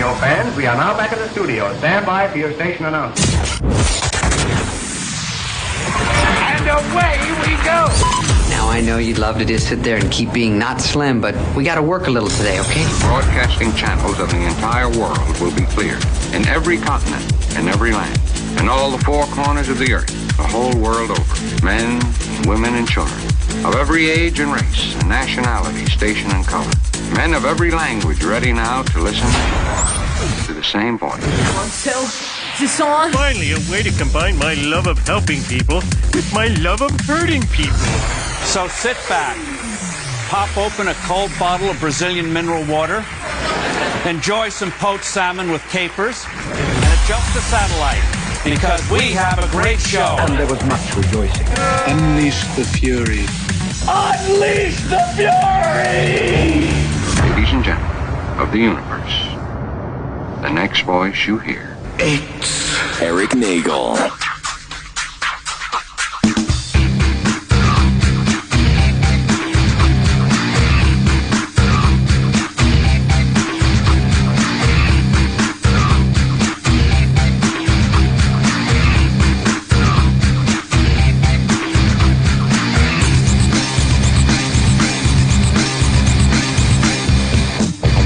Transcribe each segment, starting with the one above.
radio fans. We are now back in the studio. Stand by for your station announcement. And away we go! Now, I know you'd love to just sit there and keep being not slim, but we got to work a little today, okay? Broadcasting channels of the entire world will be cleared. In every continent, in every land, in all the four corners of the earth, the whole world over. Men, women, and children, of every age and race, and nationality, station, and color. Men of every language ready now to listen to the same voice. So, is this on? Finally, a way to combine my love of helping people with my love of hurting people. So sit back, pop open a cold bottle of Brazilian mineral water, enjoy some poached salmon with capers, and adjust the satellite, because we have a great show. And there was much rejoicing. Unleash the fury. Unleash the fury! Ladies and gentlemen of the universe, the next voice you hear. It's Erik Nagel.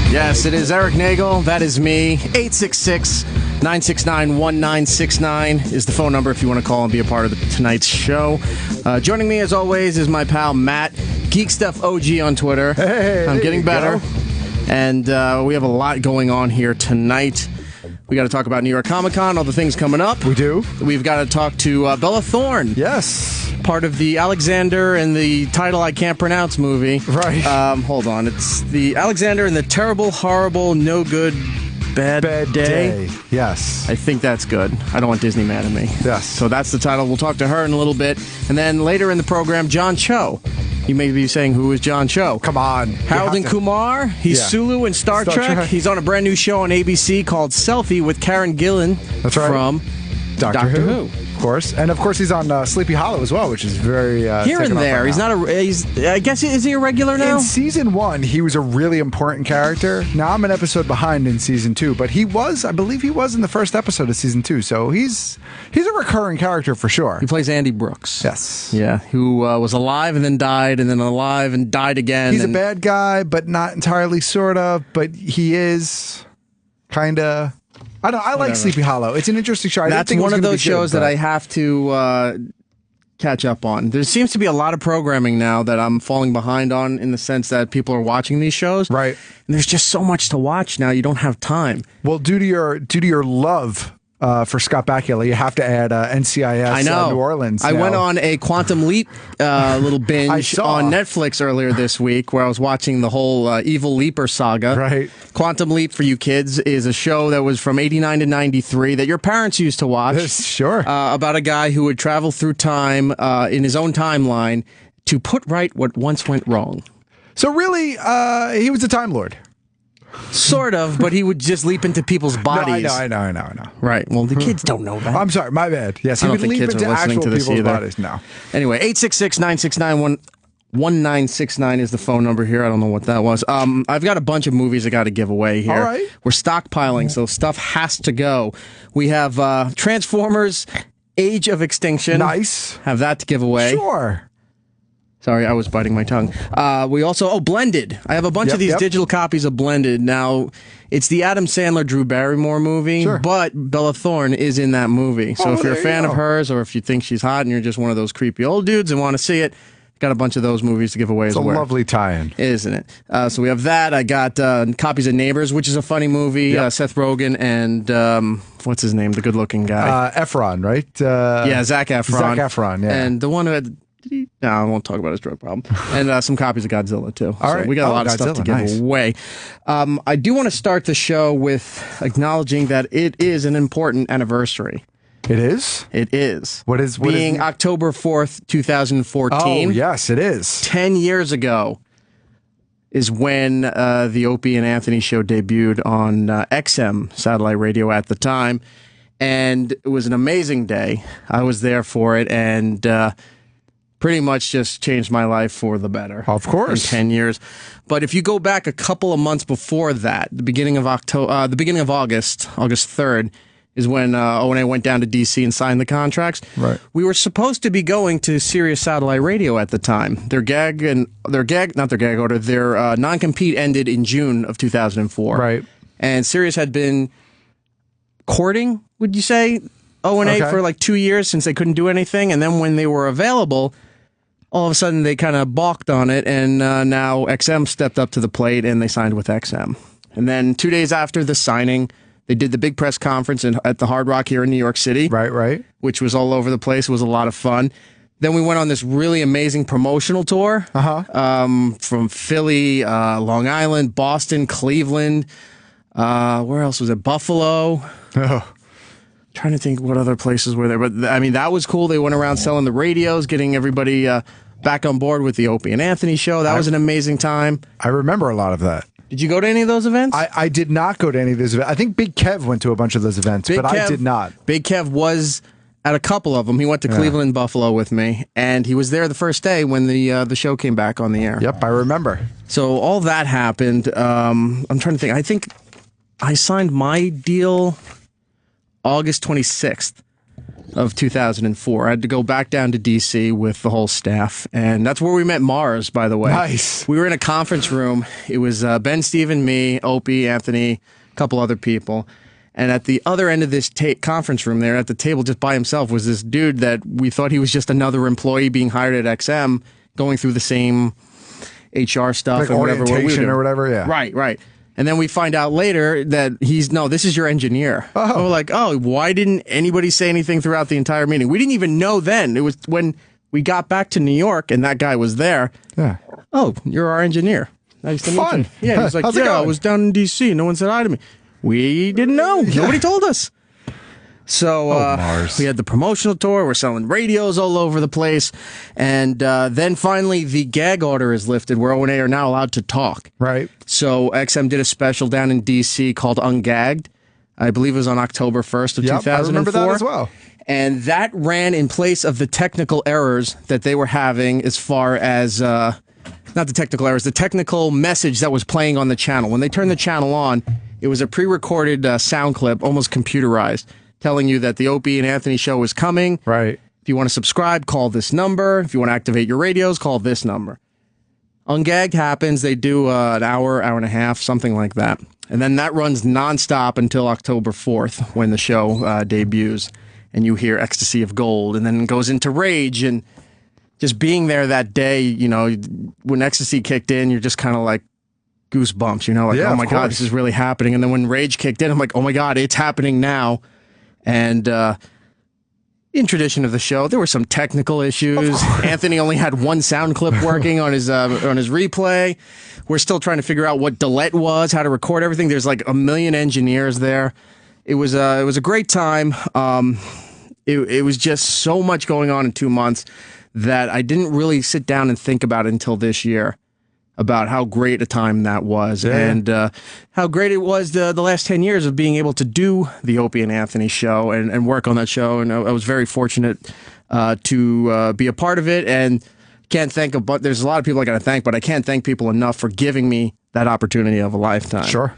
Yes, it is Erik Nagel. That is me. 866-969-1969 is the phone number if you want to call and be a part of tonight's show. Joining me, as always, is my pal Matt, Geek Stuff OG on Twitter. Hey, I'm getting better. And we have a lot going on here tonight. We got to talk about New York Comic Con, all the things coming up. We do. We've got to talk to Bella Thorne. Yes. Part of the Alexander and the title I can't pronounce movie. Right. Hold on. It's the Alexander and the Terrible, Horrible, No Good, Bad Day. Yes. I think that's good. I don't want Disney mad at me. Yes. So that's the title. We'll talk to her in a little bit. And then later in the program, John Cho. You may be saying, who is John Cho? Come on. Harold and Kumar. He's Sulu in Star Trek. He's on a brand new show on ABC called Selfie with Karen Gillan. That's right. From Doctor Who. Of course. And of course he's on Sleepy Hollow as well, which is very here and there. He's not I guess, is he a regular now? In season 1, he was a really important character. Now I'm an episode behind in season 2, but I believe he was in the first episode of season 2. So he's a recurring character for sure. He plays Andy Brooks. Yes. Yeah, who was alive and then died, and then alive and died again. He's a bad guy, but not entirely, sort of. But he is kind of. I like Sleepy Hollow. It's an interesting show. That's one of those shows that I have to catch up on. There seems to be a lot of programming now that I'm falling behind on, in the sense that people are watching these shows. Right. And there's just so much to watch now. You don't have time. Well, due to your love for Scott Bakula, you have to add NCIS New Orleans. I went on a Quantum Leap little binge on Netflix earlier this week, where I was watching the whole Evil Leaper saga. Right. Quantum Leap, for you kids, is a show that was from 89 to 93 that your parents used to watch. Sure. About a guy who would travel through time in his own timeline to put right what once went wrong. So really, he was a Time Lord. Sort of, but he would just leap into people's bodies. No, I know. Right. Well, the kids don't know that. I'm sorry, my bad. Yes, he would leap into actual people's bodies. No. Anyway, 866-969-1969 is the phone number here. I don't know what that was. I've got a bunch of movies I got to give away here. All right. We're stockpiling, so stuff has to go. We have Transformers: Age of Extinction. Nice. Have that to give away. Sure. Sorry, I was biting my tongue. We also, Blended. I have a bunch of these digital copies of Blended. Now, it's the Adam Sandler, Drew Barrymore movie, but Bella Thorne is in that movie. So if you're a fan of hers, or if you think she's hot and you're just one of those creepy old dudes and want to see it, got a bunch of those movies to give away as well. It's a lovely tie-in. Isn't it? So we have that. I got copies of Neighbors, which is a funny movie. Seth Rogen and, what's his name? The good-looking guy. Efron, right? Zac Efron. Zac Efron, yeah. And the one who had... No, I won't talk about his drug problem. And some copies of Godzilla, too. All right. We got a lot of stuff to give away. I do want to start the show with acknowledging that it is an important anniversary. It is? It is. What is October 4th, 2014. Oh, yes, it is. 10 years ago is when the Opie and Anthony show debuted on XM satellite radio at the time. And it was an amazing day. I was there for it, and pretty much just changed my life for the better. Of course. In 10 years. But if you go back a couple of months before that, the beginning of August, August 3rd, is when O&A went down to D.C. and signed the contracts. Right. We were supposed to be going to Sirius Satellite Radio at the time. Their non-compete ended in June of 2004. Right. And Sirius had been courting, would you say, O&A for like 2 years since they couldn't do anything. And then when they were available, all of a sudden they kind of balked on it. And now XM stepped up to the plate and they signed with XM. And then 2 days after the signing, they did the big press conference at the Hard Rock here in New York City. Right. Which was all over the place. It was a lot of fun. Then we went on this really amazing promotional tour from Philly, Long Island, Boston, Cleveland. Where else was it? Buffalo. Oh. Trying to think what other places were there. But, I mean, that was cool. They went around selling the radios, getting everybody back on board with the Opie and Anthony show. That was an amazing time. I remember a lot of that. Did you go to any of those events? I did not go to any of those events. I think Big Kev went to a bunch of those events, I did not. Big Kev was at a couple of them. He went to Cleveland and Buffalo with me, and he was there the first day when the show came back on the air. Yep, I remember. So all that happened. I'm trying to think. I think I signed my deal August 26th. Of 2004. I had to go back down to D.C. with the whole staff, and that's where we met Mars, by the way. Nice. We were in a conference room. It was Ben, Steve, and me, Opie, Anthony, a couple other people, and at the other end of this conference room there, at the table just by himself, was this dude that we thought he was just another employee being hired at XM, going through the same HR stuff like and whatever. Orientation or whatever, yeah. Right. And then we find out later that this is your engineer. Oh. We're like, why didn't anybody say anything throughout the entire meeting? We didn't even know then. It was when we got back to New York and that guy was there. Yeah. Oh, you're our engineer. Nice to meet you. Yeah, he's like, I was down in D.C. No one said hi to me. We didn't know. Yeah. Nobody told us. So we had the promotional tour. We're selling radios all over the place. And then finally the gag order is lifted where O&A are now allowed to talk. Right. So XM did a special down in D.C. called Ungagged. I believe it was on October 1st of 2004. I remember that as well. And that ran in place of the technical errors that they were having as far as, not the technical errors, the technical message that was playing on the channel. When they turned the channel on, it was a pre-recorded sound clip, almost computerized, telling you that the Opie and Anthony show is coming. Right. If you want to subscribe, call this number. If you want to activate your radios, call this number. Ungagged happens. They do an hour and a half, something like that. And then that runs nonstop until October 4th when the show debuts. And you hear Ecstasy of Gold. And then it goes into Rage. And just being there that day, when Ecstasy kicked in, you're just kind of like goosebumps, like, oh my God, this is really happening. And then when Rage kicked in, I'm like, oh my God, it's happening now. And in tradition of the show, there were some technical issues. Anthony only had one sound clip working on his replay. We're still trying to figure out what delete was, how to record everything. There's like a million engineers there. It was a great time. It was just so much going on in 2 months that I didn't really sit down and think about it until this year. About how great a time that was, and how great it was the last 10 years of being able to do the Opie and Anthony show and work on that show. And I was very fortunate to be a part of it. And can't thank but there's a lot of people I got to thank, but I can't thank people enough for giving me that opportunity of a lifetime. Sure.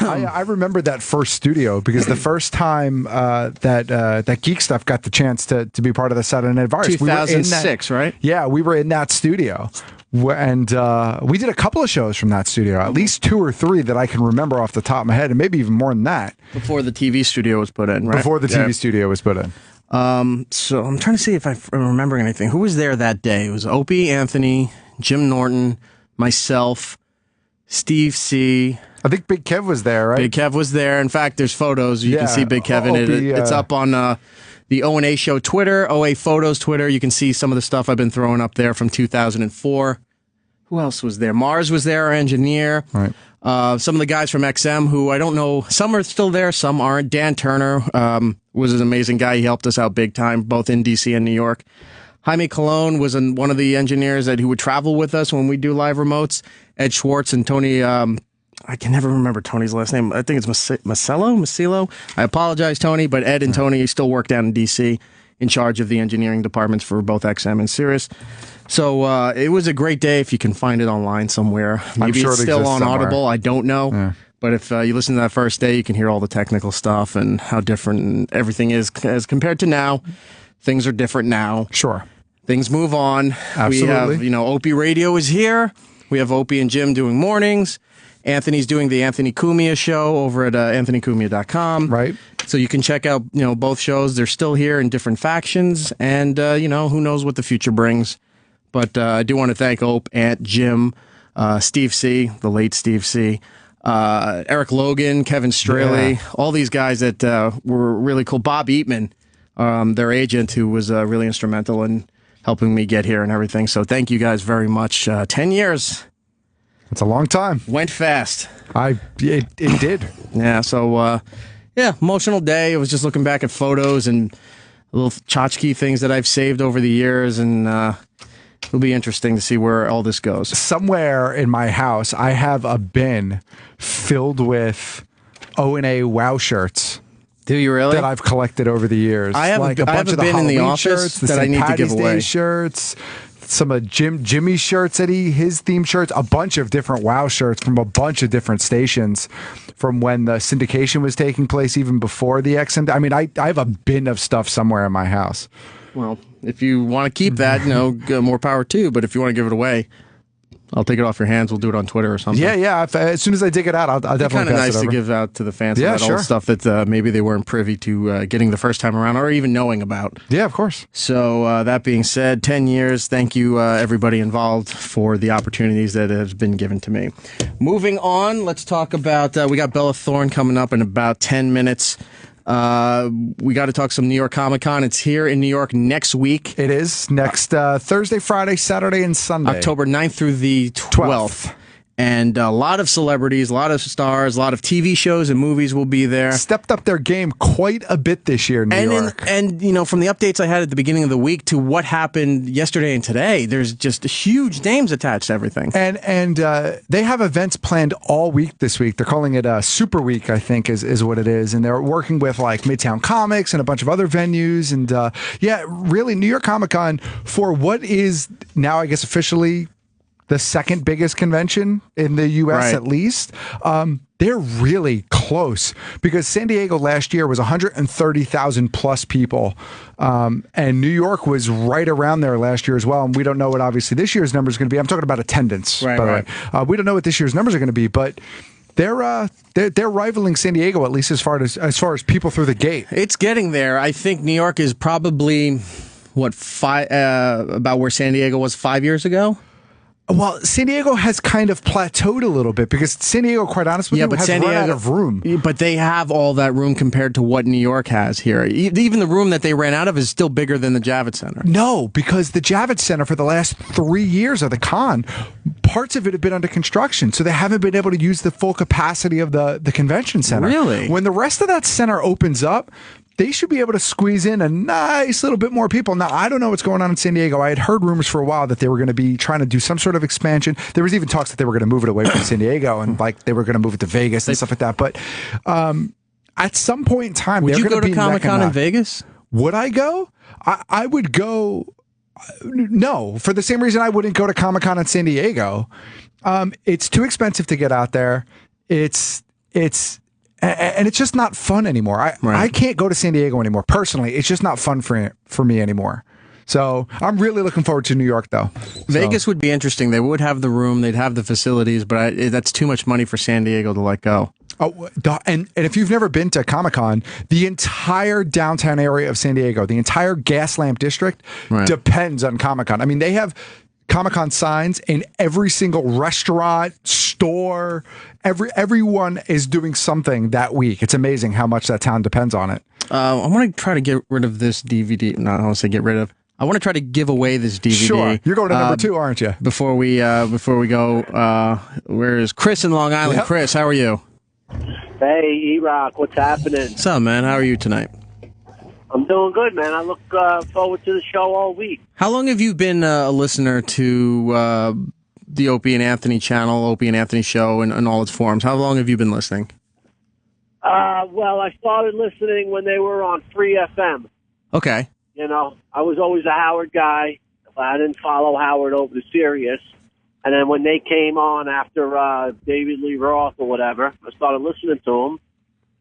I remember that first studio because the first time that Geek Stuff got the chance to be part of the Saturday Night Virus, 2006, right? Yeah, we were in that studio. And we did a couple of shows from that studio, at least 2 or 3 that I can remember off the top of my head, and maybe even more than that. Before the TV studio was put in, right? Before the TV studio was put in. So I'm trying to see if I'm remembering anything. Who was there that day? It was Opie, Anthony, Jim Norton, myself, Steve C. I think Big Kev was there, right? Big Kev was there. In fact, there's photos. You can see Big Kev in it. It's up on the O&A show Twitter, OA Photos Twitter. You can see some of the stuff I've been throwing up there from 2004. Who else was there? Mars was there, our engineer. Right. Some of the guys from XM who I don't know, some are still there, some aren't. Dan Turner was an amazing guy. He helped us out big time, both in D.C. and New York. Jaime Colon was one of the engineers who would travel with us when we do live remotes. Ed Schwartz and Tony, I can never remember Tony's last name. I think it's Macello. I apologize, Tony, but Ed and Tony still work down in D.C. in charge of the engineering departments for both XM and Sirius. So it was a great day. If you can find it online somewhere, maybe sure it's it still exists on somewhere. Audible. I don't know. Yeah. But if you listen to that first day, you can hear all the technical stuff and how different everything is as compared to now. Things are different now. Sure. Things move on. Absolutely. We have, Opie Radio is here. We have Opie and Jim doing mornings. Anthony's doing the Anthony Cumia show over at anthonycumia.com. Right. So you can check out, both shows. They're still here in different factions. And, who knows what the future brings. But I do want to thank Ope, Ant, Jim, Steve C., the late Steve C., Eric Logan, Kevin Straley, all these guys that were really cool. Bob Eatman, their agent, who was really instrumental in helping me get here and everything. So thank you guys very much. 10 years. It's a long time. Went fast. It did. Yeah, so, emotional day. I was just looking back at photos and little tchotchke things that I've saved over the years, and it'll be interesting to see where all this goes. Somewhere in my house, I have a bin filled with O&A WOW shirts. Do you really? That I've collected over the years. I have like a bunch of the bin in the Halloween office shirts, the that I St. need to Paddy's give Day away. shirts, some of Jimmy's shirts that his theme shirts, a bunch of different WOW shirts from a bunch of different stations from when the syndication was taking place, even before the XM. I mean, I have a bin of stuff somewhere in my house. Well, if you want to keep that, more power too. But if you want to give it away, I'll take it off your hands. We'll do it on Twitter or something. Yeah. As soon as I dig it out, I'll definitely kind of pass nice it to over. give out to the fans. Yeah, of that sure. old stuff that maybe they weren't privy to getting the first time around or even knowing about. Yeah, of course. So that being said, 10 years. Thank you, everybody involved, for the opportunities that have been given to me. Moving on, let's talk about, we got Bella Thorne coming up in about 10 minutes. We got to talk some New York Comic Con. It's here in New York next week. It is next Thursday, Friday, Saturday, and Sunday. October 9th through the 12th. And a lot of celebrities, a lot of stars, a lot of TV shows and movies will be there. Stepped up their game quite a bit this year in New York. And from the updates I had at the beginning of the week to what happened yesterday and today, there's just huge names attached to everything. And they have events planned all week this week. They're calling it Super Week, I think is what it is. And they're working with like Midtown Comics and a bunch of other venues. And really, New York Comic Con, for what is now, I guess, officially the second biggest convention in the U.S. at least. They're really close because San Diego last year was 130,000 plus people. And New York was right around there last year as well. And we don't know what obviously this year's number is going to be. I'm talking about attendance, by the way. We don't know what this year's numbers are going to be, but they're rivaling San Diego, at least as far as people through the gate. It's getting there. I think New York is probably about where San Diego was 5 years ago. Well, San Diego has kind of plateaued a little bit because San Diego, quite honestly, has run out of room. But they have all that room compared to what New York has here. Even the room that they ran out of is still bigger than the Javits Center. No, because the Javits Center for the last 3 years of the con, parts of it have been under construction, so they haven't been able to use the full capacity of the convention center. Really? When the rest of that center opens up, they should be able to squeeze in a nice little bit more people. Now, I don't know what's going on in San Diego. I had heard rumors for a while that they were going to be trying to do some sort of expansion. There was even talks that they were going to move it away from San Diego and like they were going to move it to Vegas and stuff like that. But at some point in time, would you go to Comic-Con in Vegas? Would I go? I would go. No, for the same reason I wouldn't go to Comic-Con in San Diego. It's too expensive to get out there. And it's just not fun anymore. I can't go to San Diego anymore. Personally, it's just not fun for me anymore. So I'm really looking forward to New York, though. Vegas would be interesting. They would have the room. They'd have the facilities, but that's too much money for San Diego to let go. Oh, and if you've never been to Comic-Con, the entire downtown area of San Diego, the entire Gaslamp district depends on Comic-Con. I mean, they have Comic-Con signs in every single restaurant, store. Everyone is doing something that week. It's amazing how much that town depends on it. I want to try to get rid of this DVD. No, I don't want to say get rid of. I want to try to give away this DVD. Sure. You're going to number 2, aren't you? Before we go, where is Chris in Long Island? Yep. Chris, how are you? Hey, E-Rock, what's happening? What's up, man? How are you tonight? I'm doing good, man. I look forward to the show all week. How long have you been a listener to the Opie and Anthony channel, Opie and Anthony show, and all its forms? How long have you been listening? Well, I started listening when they were on Free FM. Okay. You know, I was always a Howard guy. I didn't follow Howard over to Sirius. And then when they came on after David Lee Roth or whatever, I started listening to them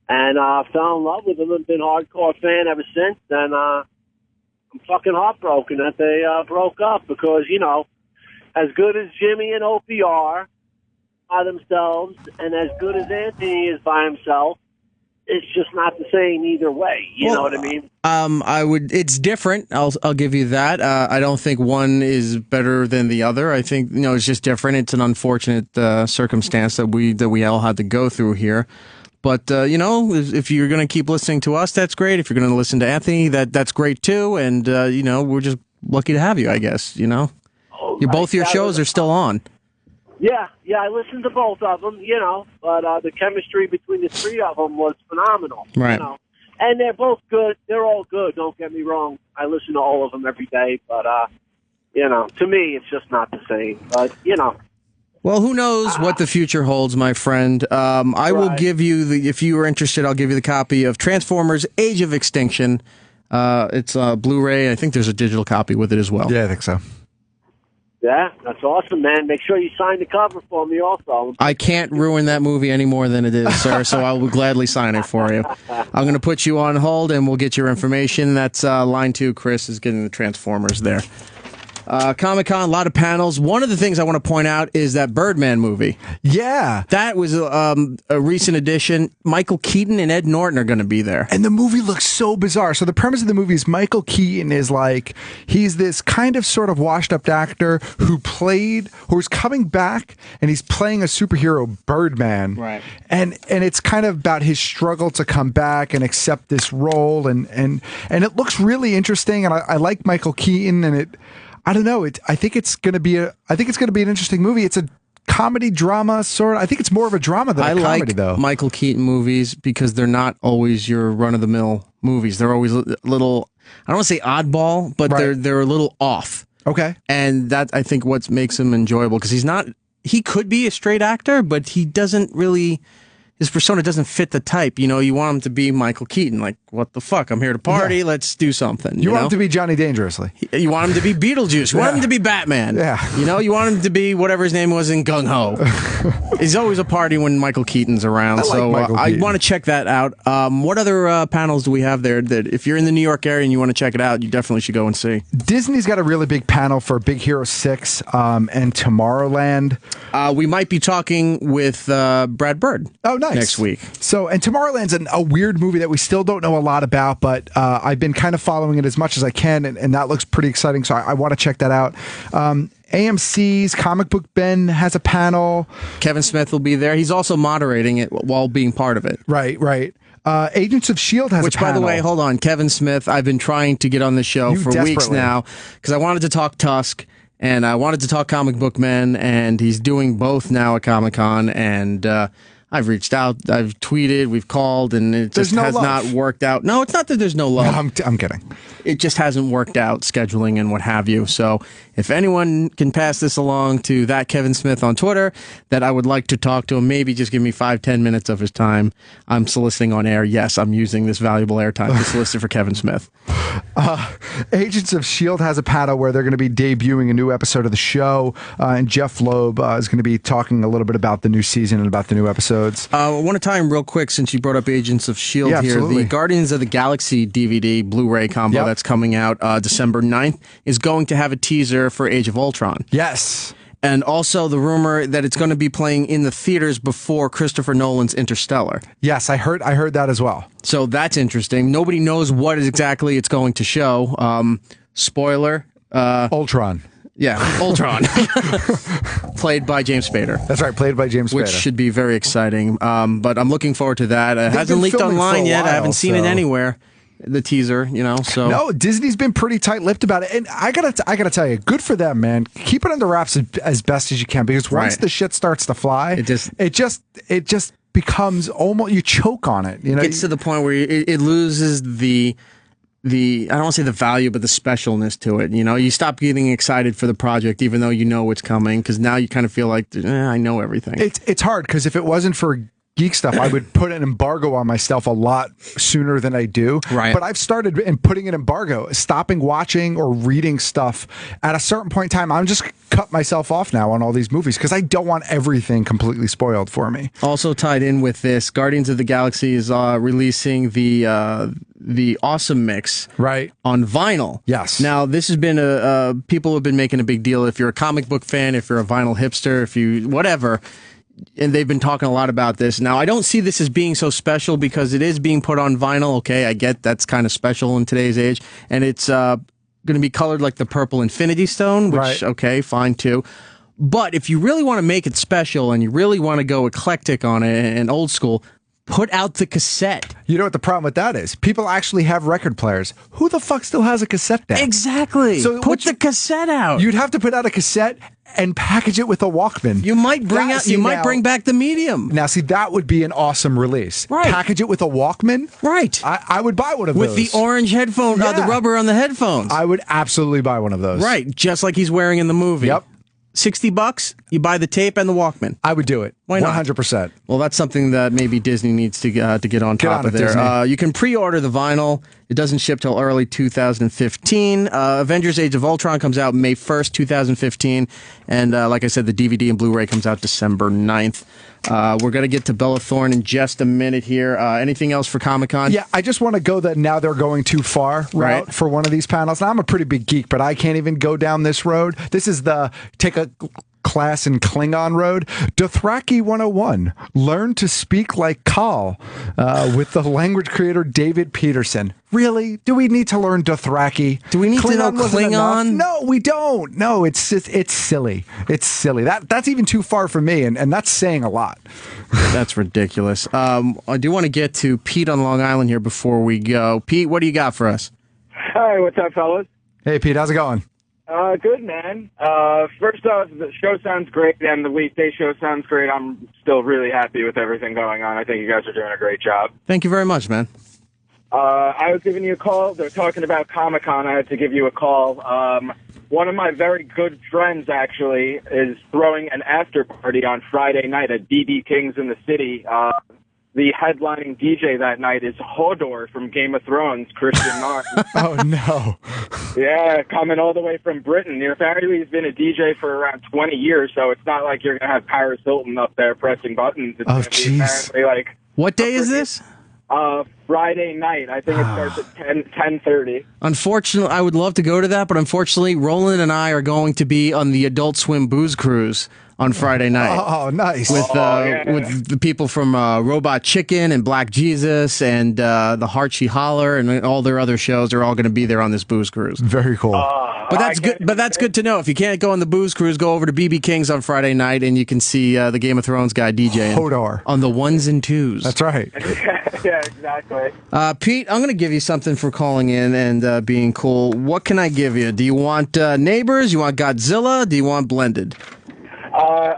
and fell in love with them and been a hardcore fan ever since. And I'm fucking heartbroken that they broke up because, you know, as good as Jimmy and Opie are by themselves and as good as Anthony is by himself, it's just not the same either way. You know what I mean? It's different. I'll give you that. I don't think one is better than the other. I think, you know, it's just different. It's an unfortunate circumstance that we all had to go through here. But, you know, if you're going to keep listening to us, that's great. If you're going to listen to Anthony, that's great too. And, you know, we're just lucky to have you, I guess, you know? Both your shows are still on. Yeah, I listened to both of them, you know, but the chemistry between the three of them was phenomenal. Right. You know? And they're both good. They're all good, don't get me wrong. I listen to all of them every day, but, you know, to me, it's just not the same. But, you know. Well, who knows what the future holds, my friend. I will give you, if you are interested, I'll give you the copy of Transformers Age of Extinction. It's Blu-ray. I think there's a digital copy with it as well. Yeah, I think so. Yeah, that's awesome, man. Make sure you sign the cover for me also. I can't ruin that movie any more than it is, sir, so I will gladly sign it for you. I'm going to put you on hold, and we'll get your information. That's line 2. Chris is getting the Transformers there. Comic-Con, a lot of panels. One of the things I want to point out is that Birdman movie. Yeah. That was a recent addition. Michael Keaton and Ed Norton are going to be there. And the movie looks so bizarre. So the premise of the movie is Michael Keaton is like, he's this kind of sort of washed up actor who's coming back and he's playing a superhero, Birdman. Right. And it's kind of about his struggle to come back and accept this role. And it looks really interesting. And I like Michael Keaton and I don't know. I think it's going to be an interesting movie. It's a comedy drama sort of. I think it's more of a drama than a comedy, though. I like Michael Keaton movies because they're not always your run of the mill movies. They're always a little, I don't want to say oddball, but they're a little off. Okay. And that, I think, what makes him enjoyable because he could be a straight actor, but he doesn't really. His persona doesn't fit the type. You know, you want him to be Michael Keaton. Like, what the fuck? I'm here to party. Yeah. Let's do something. You want him to be Johnny Dangerously. You want him to be Beetlejuice. You want him to be Batman. Yeah. You know, you want him to be whatever his name was in Gung Ho. He's always a party when Michael Keaton's around. I want to check that out. What other panels do we have there that if you're in the New York area and you want to check it out, you definitely should go and see? Disney's got a really big panel for Big Hero 6 and Tomorrowland. We might be talking with Brad Bird. Oh, nice. Next week. So, and Tomorrowland's a weird movie that we still don't know a lot about, but I've been kind of following it as much as I can, and that looks pretty exciting, so I want to check that out. AMC's Comic Book Ben has a panel. Kevin Smith will be there. He's also moderating it while being part of it. Right. Agents of S.H.I.E.L.D. has a panel. Which, by the way, hold on. Kevin Smith, I've been trying to get on the show for weeks now, because I wanted to talk Tusk, and I wanted to talk Comic Book Men, and he's doing both now at Comic-Con, and I've reached out, I've tweeted, we've called, and it just has not worked out. No, it's not that there's no love. No, I'm kidding. It just hasn't worked out, scheduling and what have you. So if anyone can pass this along to that Kevin Smith on Twitter, that I would like to talk to him, maybe just give me 5-10 minutes of his time. I'm soliciting on air. Yes, I'm using this valuable airtime to solicit for Kevin Smith. Agents of S.H.I.E.L.D. has a panel where they're going to be debuting a new episode of the show, and Jeff Loeb is going to be talking a little bit about the new season and about the new episodes. I want to tie in real quick since you brought up Agents of S.H.I.E.L.D. here. Absolutely. The Guardians of the Galaxy DVD Blu-ray combo that's coming out December 9th is going to have a teaser for Age of Ultron. Yes. And also the rumor that it's going to be playing in the theaters before Christopher Nolan's Interstellar. Yes, I heard that as well. So that's interesting. Nobody knows what exactly it's going to show. Spoiler. Ultron. Yeah, Ultron. Played by James Spader. That's right, played by James Spader. Which should be very exciting. But I'm looking forward to that. It hasn't leaked online yet. I haven't seen it anywhere. The teaser, so no, Disney's been pretty tight-lipped about it, and I gotta tell you, good for them, man. Keep it under wraps as best as you can, because once the shit starts to fly, it just becomes almost, you choke on it. It gets to the point where it loses the I don't want to say the value, but the specialness to it. You stop getting excited for the project, even though you know it's coming, because now you kind of feel like I know everything. It's hard because if it wasn't for Geek Stuff, I would put an embargo on myself a lot sooner than I do. Right. But I've started in putting an embargo, stopping watching or reading stuff at a certain point in time. I'm just cut myself off now on all these movies because I don't want everything completely spoiled for me. Also tied in with this, Guardians of the Galaxy is releasing the Awesome Mix on vinyl. Yes. Now, this has been people have been making a big deal. If you're a comic book fan, if you're a vinyl hipster, if you whatever, and they've been talking a lot about this. Now, I don't see this as being so special because it is being put on vinyl. Okay, I get that's kind of special in today's age, and it's going to be colored like the purple Infinity Stone, which okay, fine too. But if you really want to make it special and you really want to go eclectic on it and old school, put out the cassette. You know what the problem with that is? People actually have record players. Who the fuck still has a cassette deck? Exactly. So put the cassette out. You'd have to put out a cassette and package it with a Walkman. You might bring back the medium. Now, see, that would be an awesome release. Right. Package it with a Walkman. Right. I would buy one of those. With the orange headphone, the rubber on the headphones. I would absolutely buy one of those. Right. Just like he's wearing in the movie. Yep. $60, you buy the tape and the Walkman. I would do it. Why not? 100%. Well, that's something that maybe Disney needs to get on top of there. You can pre-order the vinyl. It doesn't ship till early 2015. Avengers Age of Ultron comes out May 1st, 2015. And like I said, the DVD and Blu-ray comes out December 9th. We're going to get to Bella Thorne in just a minute here. Anything else for Comic-Con? Yeah, I just want to go that now they're going too far route for one of these panels. Now, I'm a pretty big geek, but I can't even go down this road. This is the take a class in Klingon road. Dothraki 101. Learn to speak like Khal with the language creator David Peterson. Really? Do we need to learn Dothraki? Do we need to know Klingon? No, we don't. No, it's just, it's silly. It's silly. That's even too far for me, and that's saying a lot. That's ridiculous. I do want to get to Pete on Long Island here before we go. Pete, what do you got for us? Hi, what's up, fellas? Hey, Pete, how's it going? Good, man. First off, the show sounds great, and the weekday show sounds great. I'm still really happy with everything going on. I think you guys are doing a great job. Thank you very much, man. I was giving you a call. They're talking about Comic-Con. I had to give you a call. One of my very good friends, actually, is throwing an after party on Friday night at BB King's in the city. The headlining DJ that night is Hodor from Game of Thrones, Christian Martin. Oh, no. Yeah, coming all the way from Britain. Apparently he's been a DJ for around 20 years, so it's not like you're going to have Paris Hilton up there pressing buttons. It's jeez. Like, what day is this? Friday night. I think it starts at 10:30. Unfortunately, I would love to go to that, but unfortunately, Roland and I are going to be on the Adult Swim Booze Cruise on Friday night. Oh, nice. With the people from Robot Chicken and Black Jesus and the Heart She Holler and all their other shows are all going to be there on this booze cruise. Very cool. But that's good. But that's good to know. If you can't go on the booze cruise, go over to BB King's on Friday night and you can see the Game of Thrones guy DJing Hodor on the ones and twos. That's right. Yeah, exactly. Pete, I'm going to give you something for calling in and being cool. What can I give you? Do you want Neighbors? You want Godzilla? Do you want Blended?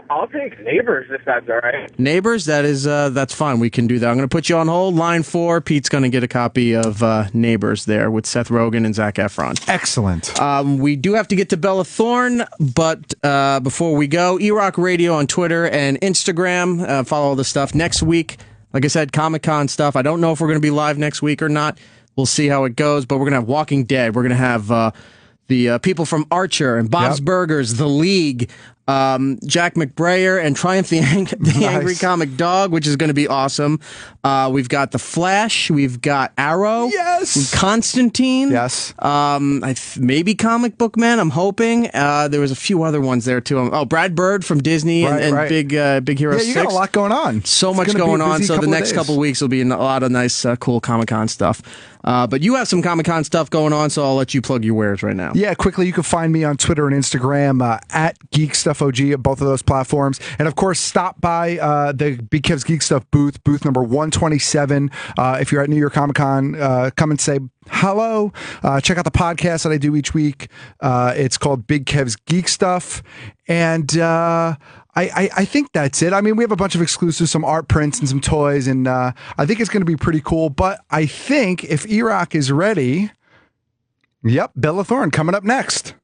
I'll take Neighbors if that's all right. Neighbors, that's fine. We can do that. I'm going to put you on hold. Line 4, Pete's going to get a copy of Neighbors there with Seth Rogen and Zac Efron. Excellent. We do have to get to Bella Thorne, but before we go, E-Rock Radio on Twitter and Instagram. Follow all the stuff. Next week, like I said, Comic-Con stuff. I don't know if we're going to be live next week or not. We'll see how it goes, but we're going to have Walking Dead. We're going to have the people from Archer and Bob's Burgers, The League, Jack McBrayer, and Triumph the Angry Comic Dog, which is going to be awesome. We've got The Flash. We've got Arrow. Yes. Constantine. Yes. Maybe Comic Book Man, I'm hoping. There was a few other ones there, too. Brad Bird from Disney and Big Hero 6. Yeah, you got a lot going on. So much going on. So the next couple of weeks will be a lot of nice, cool Comic-Con stuff. But you have some Comic-Con stuff going on, so I'll let you plug your wares right now. Yeah, quickly, you can find me on Twitter and Instagram at Geek Stuff OG at both of those platforms. And of course, stop by the Big Kev's Geek Stuff booth number 127. If you're at New York Comic Con, come and say hello. Check out the podcast that I do each week. It's called Big Kev's Geek Stuff. And I think that's it. I mean, we have a bunch of exclusives, some art prints and some toys, and I think it's going to be pretty cool. But I think if E-Rock is ready, Bella Thorne coming up next.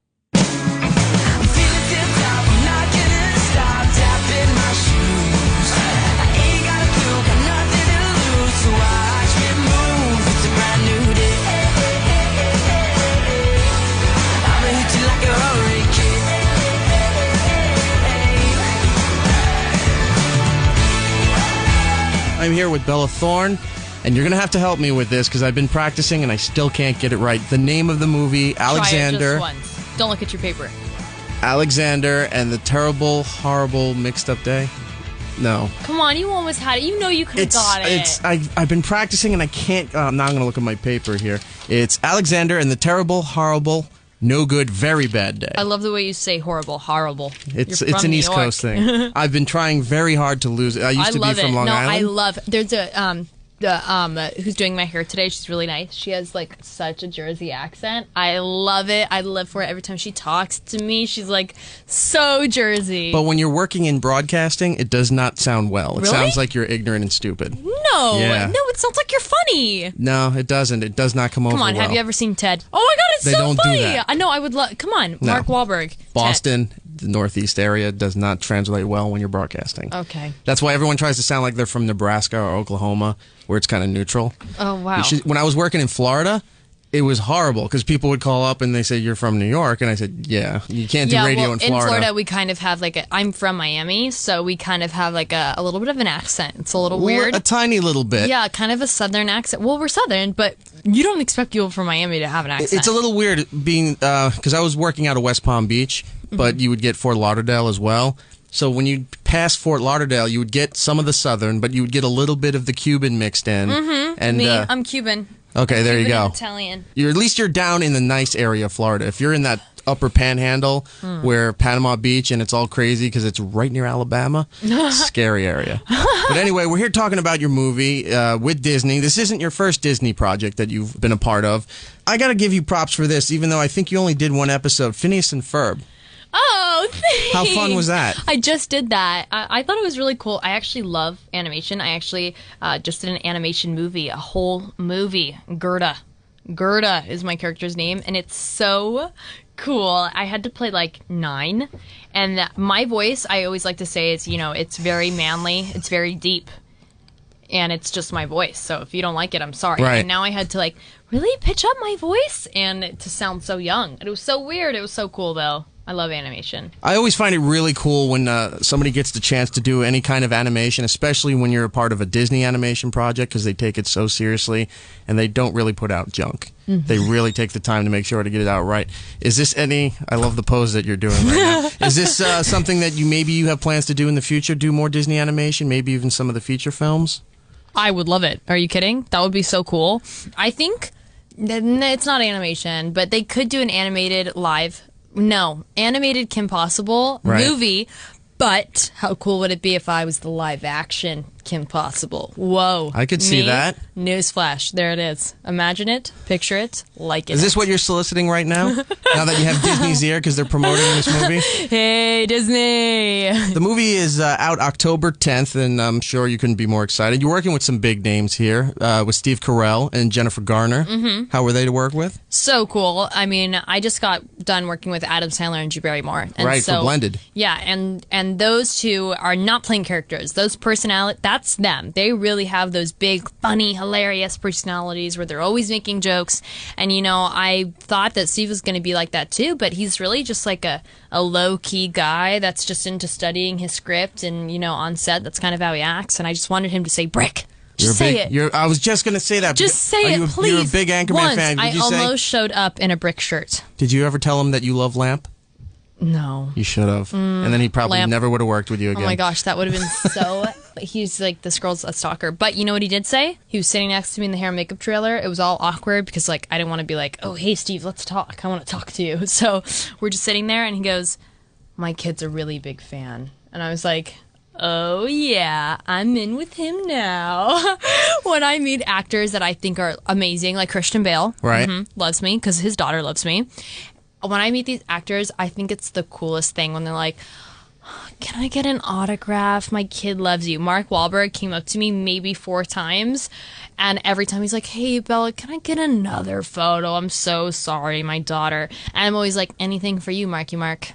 here with Bella Thorne, and you're going to have to help me with this because I've been practicing and I still can't get it right. The name of the movie, Alexander. Try it just once. Don't look at your paper. Alexander and the Terrible, Horrible, Mixed Up Day? No. Come on, you almost had it. You know you could have got it. I've been practicing and I can't. Now I'm going to look at my paper here. It's Alexander and the Terrible, Horrible, No Good, Very Bad Day. I love the way you say horrible. It's an East Coast thing. I've been trying very hard to lose it. I used to be from Long Island. I love it. There's who's doing my hair today. She's really nice. She has like such a Jersey accent. I love it. I live for it. Every time she talks to me, she's like so Jersey. But when you're working in broadcasting, it does not sound well. It sounds like you're ignorant and stupid. No, it sounds like you're funny. No, it doesn't. It does not come over well. Come on, have you ever seen Ted? Oh my God, it's They so don't funny. do that. I know. I would love. Come on, Mark Wahlberg. Boston, the Northeast area, does not translate well when you're broadcasting. Okay. That's why everyone tries to sound like they're from Nebraska or Oklahoma, where it's kind of neutral. Oh, wow. When I was working in Florida, it was horrible because people would call up and they say, "You're from New York," and I said, "Yeah, you can't do radio in Florida." In Florida, we kind of have I'm from Miami, so we kind of have like a little bit of an accent. It's a little weird. A tiny little bit. Yeah, kind of a southern accent. Well, we're southern, but you don't expect people from Miami to have an accent. It's a little weird being because I was working out of West Palm Beach, but you would get Fort Lauderdale as well. So when you pass Fort Lauderdale, you would get some of the southern, but you would get a little bit of the Cuban mixed in. And me, I'm Cuban. Okay, there you go. Italian. At least you're down in the nice area of Florida. If you're in that upper panhandle where Panama Beach and it's all crazy because it's right near Alabama, scary area. But anyway, we're here talking about your movie with Disney. This isn't your first Disney project that you've been a part of. I got to give you props for this, even though I think you only did one episode, Phineas and Ferb. Oh, thanks. How fun was that? I just did that. I thought it was really cool. I actually love animation. I actually just did an animation movie, a whole movie. Gerda. Gerda is my character's name, and it's so cool. I had to play like 9, and my voice, I always like to say, is it's very manly, it's very deep, and it's just my voice. So if you don't like it, I'm sorry. Right. And now I had to really pitch up my voice and to sound so young. It was so weird. It was so cool though. I love animation. I always find it really cool when somebody gets the chance to do any kind of animation, especially when you're a part of a Disney animation project, because they take it so seriously and they don't really put out junk. They really take the time to make sure to get it out right. Is this I love the pose that you're doing right now. Is this something that you have plans to do in the future? Do more Disney animation, maybe even some of the feature films? I would love it. Are you kidding? That would be so cool. I think it's not animation, but they could do an animated animated Kim Possible movie. But how cool would it be if I was the live action Kim Possible? Whoa. I could see that. Newsflash. There it is. Imagine it. Picture it. Like it. Is this what you're soliciting right now? Now that you have Disney's ear because they're promoting this movie? Hey, Disney. The movie is out October 10th, and I'm sure you couldn't be more excited. You're working with some big names here with Steve Carell and Jennifer Garner. How were they to work with? So cool. I mean, I just got done working with Adam Sandler and Drew Barrymore. And for Blended. Yeah, and those two are not playing characters. Those personalities, that's them. They really have those big, funny, hilarious personalities where they're always making jokes. And, I thought that Steve was going to be like that too, but he's really just like a low-key guy that's just into studying his script and, on set, that's kind of how he acts. And I just wanted him to say, "Brick." Just say it. I was just going to say that. Just say it, please. You're a big Anchorman fan. I almost showed up in a Brick shirt. Did you ever tell him that you love Lamp? No. You should have. And then he probably never would have worked with you again. Oh my gosh, that would have been so... He's like, this girl's a stalker. But you know what he did say? He was sitting next to me in the hair and makeup trailer. It was all awkward because I didn't want to be like, "Oh, hey, Steve, let's talk. I want to talk to you." So we're just sitting there and he goes, "My kid's a really big fan." And I was like, "Oh yeah, I'm in with him now." When I meet actors that I think are amazing, like Christian Bale, loves me because his daughter loves me. When I meet these actors, I think it's the coolest thing when they're like, "Can I get an autograph? My kid loves you." Mark Wahlberg came up to me maybe 4 times, and every time he's like, "Hey, Bella, can I get another photo? I'm so sorry, my daughter." And I'm always like, "Anything for you, Marky Mark."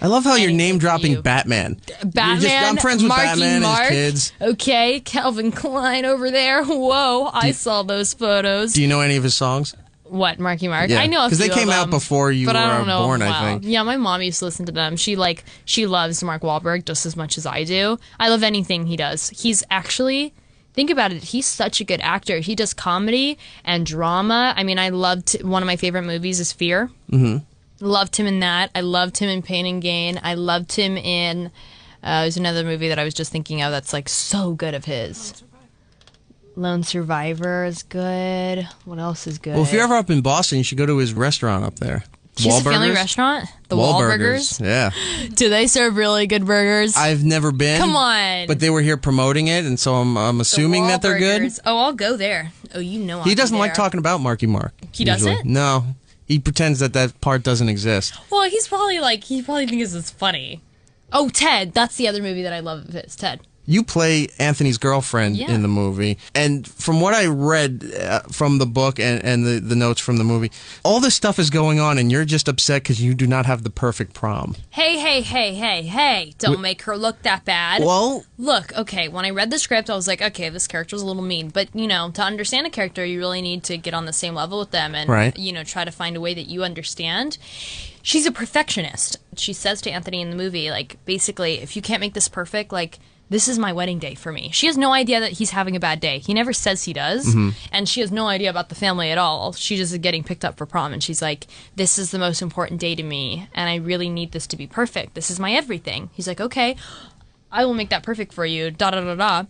I love how you're name-dropping Batman. I'm friends with Marky Batman Mark. and his kids. Okay, Calvin Klein over there. Whoa, I saw those photos. Do you know any of his songs? What, Marky Mark? Yeah, I know a few because they came of out them, before you but were I don't know, born, I think. Yeah, my mom used to listen to them. She loves Mark Wahlberg just as much as I do. I love anything he does. He's actually think about it, he's such a good actor. He does comedy and drama. I mean, I loved, one of my favorite movies is Fear. Mm-hmm. Loved him in that. I loved him in Pain and Gain. I loved him in, there's another movie that I was just thinking of that's like so good of his. Lone Survivor is good. What else is good? Well, if you're ever up in Boston, you should go to his restaurant up there. He's a family restaurant? The Wahlburgers? Yeah. Do they serve really good burgers? I've never been. Come on. But they were here promoting it, and so I'm assuming that they're good. Oh, I'll go there. Oh, you know I'll He doesn't go like there. talking about Marky Mark. He usually. doesn't? No. He pretends that part doesn't exist. Well, he probably thinks it's funny. Oh, Ted. That's the other movie that I love of his, Ted. You play Anthony's girlfriend Yeah. in the movie, and from what I read from the book and the notes from the movie, all this stuff is going on, and you're just upset because you do not have the perfect prom. Hey. Don't make her look that bad. Well... Look, okay, when I read the script, I was like, okay, this character's a little mean. But, you know, to understand a character, you really need to get on the same level with them and, right. you know, try to find a way that you understand. She's a perfectionist. She says to Anthony in the movie, like, basically, if you can't make this perfect, like... This is my wedding day for me. She has no idea that he's having a bad day. He never says he does. Mm-hmm. And she has no idea about the family at all. She just is getting picked up for prom. And she's like, this is the most important day to me. And I really need this to be perfect. This is my everything. He's like, okay, I will make that perfect for you. Da da da da.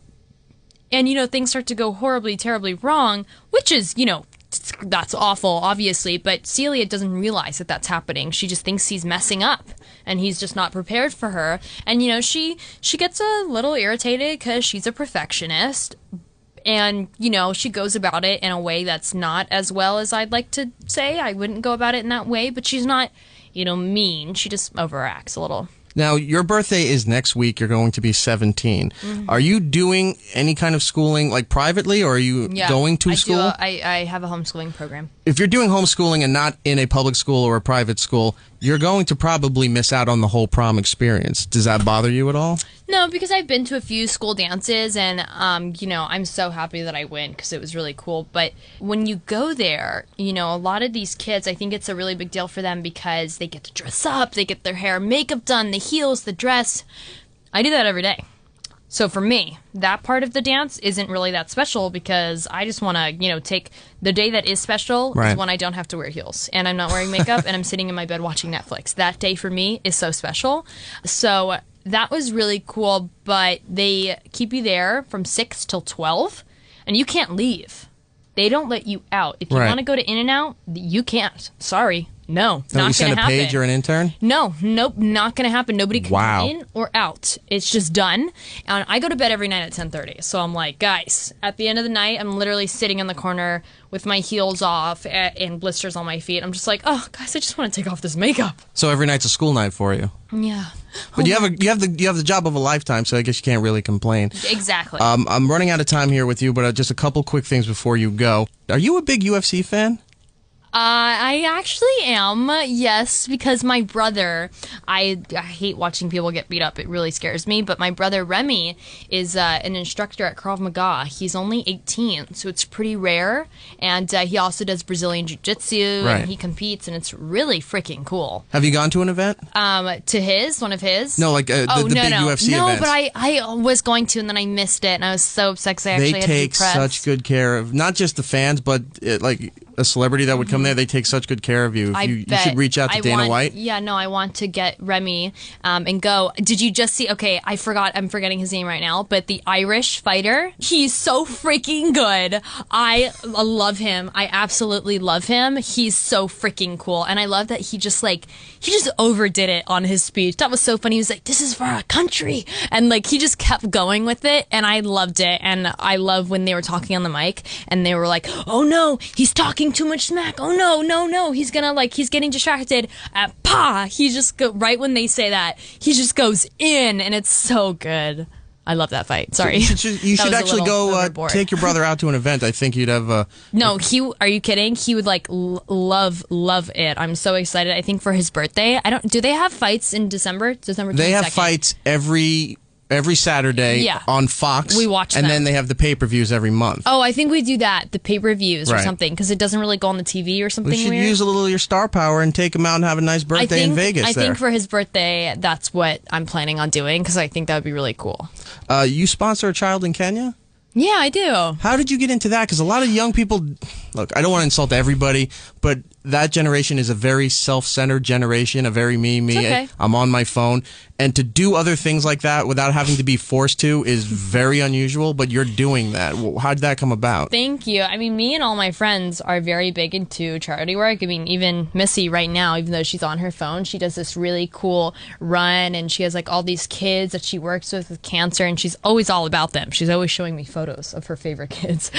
And, you know, things start to go horribly, terribly wrong, which is, you know, that's awful, obviously, but Celia doesn't realize that that's happening. She just thinks he's messing up, and he's just not prepared for her. And, you know, she gets a little irritated because she's a perfectionist, and, you know, she goes about it in a way that's not as well as I'd like to say. I wouldn't go about it in that way, but she's not, you know, mean. She just overacts a little. Now, your birthday is next week. You're going to be 17. Mm-hmm. Are you doing any kind of schooling, like privately, or are you going to school? I have a homeschooling program. If you're doing homeschooling and not in a public school or a private school, you're going to probably miss out on the whole prom experience. Does that bother you at all? No, because I've been to a few school dances, and, you know, I'm so happy that I went because it was really cool. But when you go there, you know, a lot of these kids, I think it's a really big deal for them because they get to dress up, they get their hair and makeup done, the heels, the dress. I do that every day. So for me, that part of the dance isn't really that special because I just want to, you know, take the day that is special right. is when I don't have to wear heels and I'm not wearing makeup and I'm sitting in my bed watching Netflix. That day for me is so special. So that was really cool, but they keep you there from 6 till 12 and you can't leave. They don't let you out. If you right. want to go to In-N-Out, you can't. Sorry. No, Don't you send a page or an intern? No, nope, not going to happen. Nobody can wow. come in or out. It's just done. And I go to bed every night at 10:30. So I'm like, guys, at the end of the night, I'm literally sitting in the corner with my heels off and blisters on my feet. I'm just like, oh, guys, I just want to take off this makeup. So every night's a school night for you. Yeah. But you have the job of a lifetime, so I guess you can't really complain. Exactly. I'm running out of time here with you, but just a couple quick things before you go. Are you a big UFC fan? I actually am, yes, because my brother, I hate watching people get beat up. It really scares me. But my brother, Remy, is an instructor at Krav Maga. He's only 18, so it's pretty rare. And he also does Brazilian Jiu-Jitsu, right. and he competes, and it's really freaking cool. Have you gone to an event? To one of his? No, like the big UFC events. No, but I was going to, and then I missed it, and I was so upset because I actually had to They be take pressed. such good care of, not just the fans, but like a celebrity that would come there, they take such good care of you. You should reach out to Dana White. Yeah, no, I want to get Remy and go. Did you just see? Okay, I'm forgetting his name right now, but the Irish fighter, he's so freaking good. I love him. I absolutely love him. He's so freaking cool, and I love that he just overdid it on his speech. That was so funny. He was like, "This is for our country," and like he just kept going with it, and I loved it. And I love when they were talking on the mic, and they were like, "Oh no, he's talking too much smack. Oh no, he's getting distracted." He just right when they say that, he just goes in, and it's so good. I love that fight. Sorry. You should actually go take your brother out to an event. I think you'd have No, are you kidding? He would love it. I'm so excited. I think for his birthday. Do they have fights in December? December 22nd? They have fights every Saturday on Fox. We watch and them. then they have the pay-per-views every month. Oh, I think we do that, the pay-per-views or right. something, because it doesn't really go on the TV or something weird. We should weird. use a little of your star power and take him out and have a nice birthday in Vegas. I think for his birthday, that's what I'm planning on doing, because I think that would be really cool. You sponsor a child in Kenya? Yeah, I do. How did you get into that? Because a lot of young people, look, I don't want to insult everybody, but that generation is a very self-centered generation, a very me. Okay. I'm on my phone. And to do other things like that without having to be forced to is very unusual, but you're doing that. How did that come about? Thank you. I mean, me and all my friends are very big into charity work. I mean, even Missy right now, even though she's on her phone, she does this really cool run, and she has like all these kids that she works with cancer, and she's always all about them. She's always showing me photos of her favorite kids.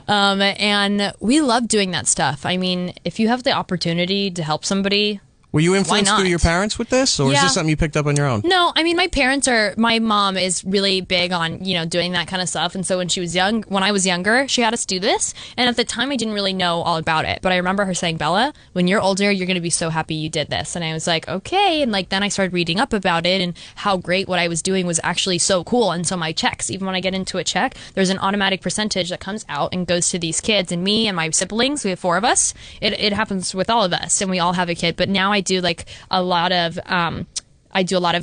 And we love doing that stuff. I mean, if you have the opportunity to help somebody, were you influenced through your parents with this, or is this something you picked up on your own? No, I mean, my mom is really big on, doing that kind of stuff. And so when I was younger, she had us do this. And at the time, I didn't really know all about it. But I remember her saying, Bella, when you're older, you're going to be so happy you did this. And I was like, okay. And like, then I started reading up about it and how great what I was doing was actually so cool. And so my checks, even when I get into a check, there's an automatic percentage that comes out and goes to these kids. And me and my siblings, we have 4 of us. It happens with all of us, and we all have a kid. But now I do like a lot of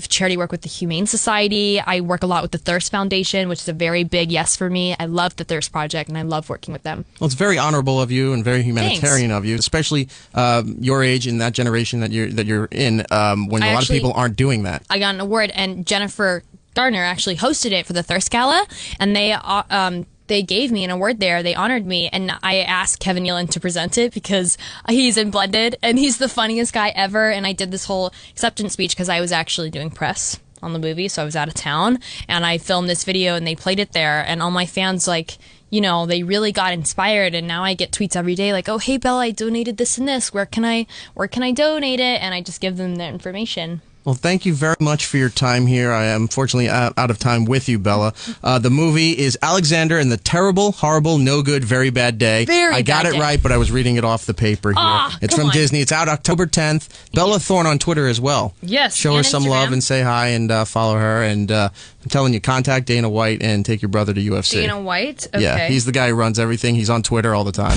charity work with the Humane Society. I work a lot with the Thirst Foundation, which is a very big yes for me. I love the Thirst Project, and I love working with them. Well, it's very honorable of you and very humanitarian of you, especially your age and that generation that you're in, when a lot of people aren't doing that. I got an award, and Jennifer Gardner actually hosted it for the Thirst Gala, and they gave me an award there. They honored me, and I asked Kevin Nealon to present it because he's in Blended, and he's the funniest guy ever. And I did this whole acceptance speech because I was actually doing press on the movie, so I was out of town, and I filmed this video, and they played it there, and all my fans, like, they really got inspired, and now I get tweets every day like, oh, hey, Bella, I donated this and this. Where can I donate it? And I just give them the information. Well, thank you very much for your time here. I am unfortunately out of time with you, Bella. The movie is Alexander and the Terrible, Horrible, No Good, Very Bad Day. I got it right, but I was reading it off the paper here. It's from Disney. It's out October 10th. Bella Thorne on Twitter as well. Yes. Show her some love and say hi and follow her. And I'm telling you, contact Dana White and take your brother to UFC. Dana White? Okay. Yeah, he's the guy who runs everything. He's on Twitter all the time.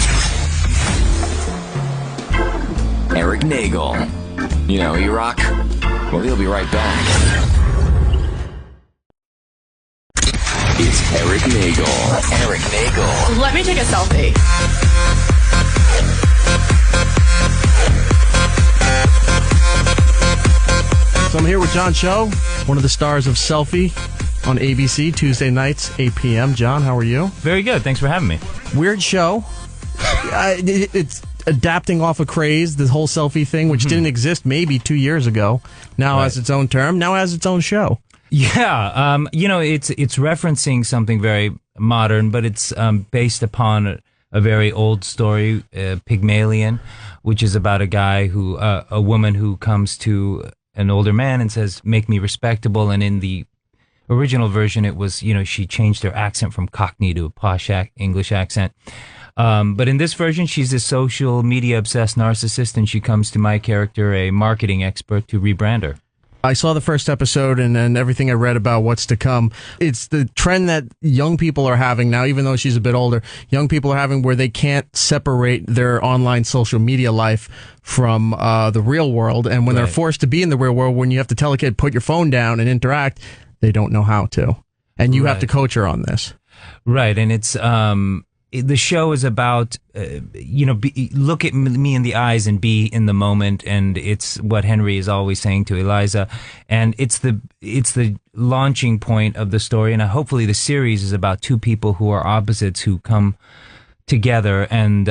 Erik Nagel. You rock. Well, he'll be right back. It's Erik Nagel. Erik Nagel. Let me take a selfie. So I'm here with John Cho, one of the stars of Selfie on ABC, Tuesday nights, 8 p.m. John, how are you? Very good. Thanks for having me. Weird show. It's adapting off a craze, the whole selfie thing, which didn't exist maybe 2 years ago. Now has its own term. Now has its own show. Yeah. It's referencing something very modern, but it's based upon a very old story, Pygmalion, which is about a guy a woman who comes to an older man and says, make me respectable. And in the original version, it was, she changed her accent from Cockney to a posh English accent. But in this version, she's a social media obsessed narcissist, and she comes to my character, a marketing expert, to rebrand her. I saw the first episode and everything I read about what's to come. It's the trend that young people are having now, even though she's a bit older. Young people are having where they can't separate their online social media life from the real world. And when they're forced to be in the real world, when you have to tell a kid, put your phone down and interact, they don't know how to. And you have to coach her on this. Right. And it's... the show is about, look at me in the eyes and be in the moment. And it's what Henry is always saying to Eliza. And it's the launching point of the story. And hopefully the series is about two people who are opposites who come together. And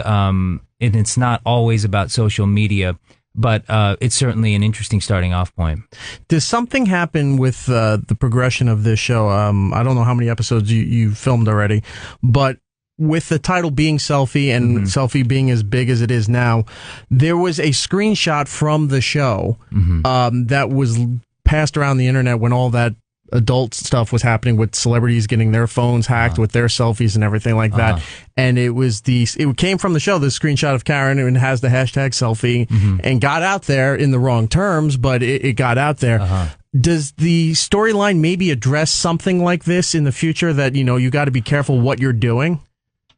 it's not always about social media, but it's certainly an interesting starting off point. Does something happen with the progression of this show? I don't know how many episodes you filmed already, but with the title being Selfie and Selfie being as big as it is now, there was a screenshot from the show that was passed around the internet when all that adult stuff was happening with celebrities getting their phones hacked with their selfies and everything like that. And it came from the show, the screenshot of Karen, and it has the hashtag selfie and got out there in the wrong terms, but it got out there. Does the storyline maybe address something like this in the future, that, you got to be careful what you're doing?